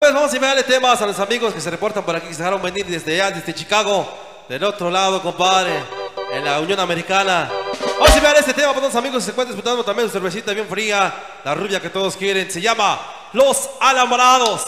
Pues vamos a enviarle temas a los amigos que se reportan por aquí, que se dejaron venir desde allá, desde Chicago, del otro lado, compadre, en la Unión Americana. Vamos a enviar este tema para los amigos que se encuentran disfrutando también su cervecita bien fría, la rubia que todos quieren. Se llama Los Alambrados.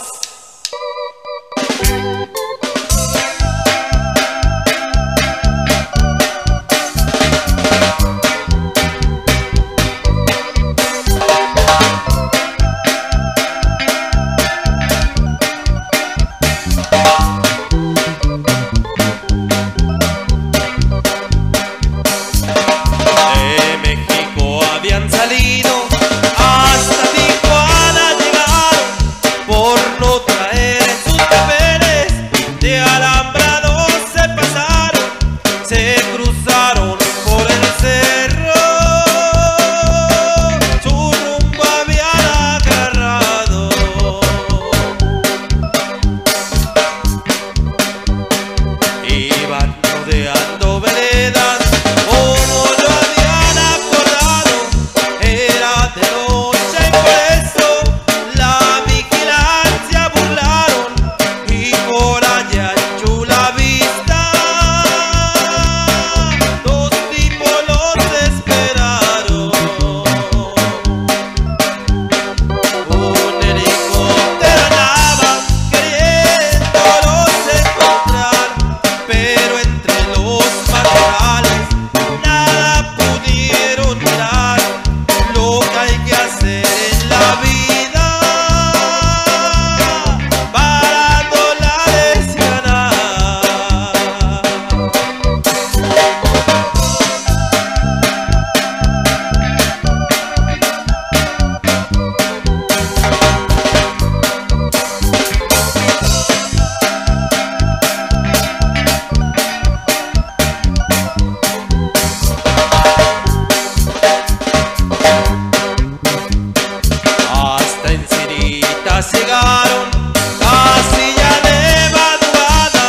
Llegaron casi ya de madrugada,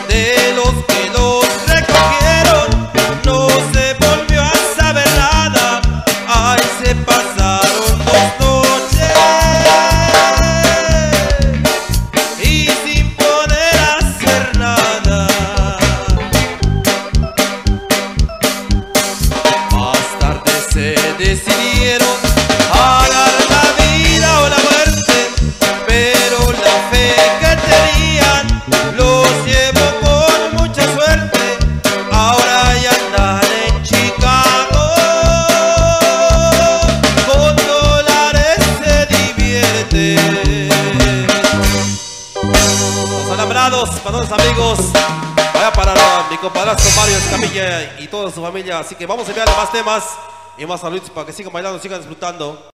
de los que los recogieron no se volvió a saber nada. Ahí se pasaron 2 noches y sin poder hacer nada. Más tarde se decidieron a dar la vida o la muerte, pero la fe que tenían los llevó con mucha suerte. Ahora ya andan en Chicago, con dólares se divierten. Los Alambrados, para los amigos, vaya para mi compadrastro Mario Escamilla y toda su familia. Así que vamos a enviarle más temas y más saludos para que sigan bailando, sigan disfrutando.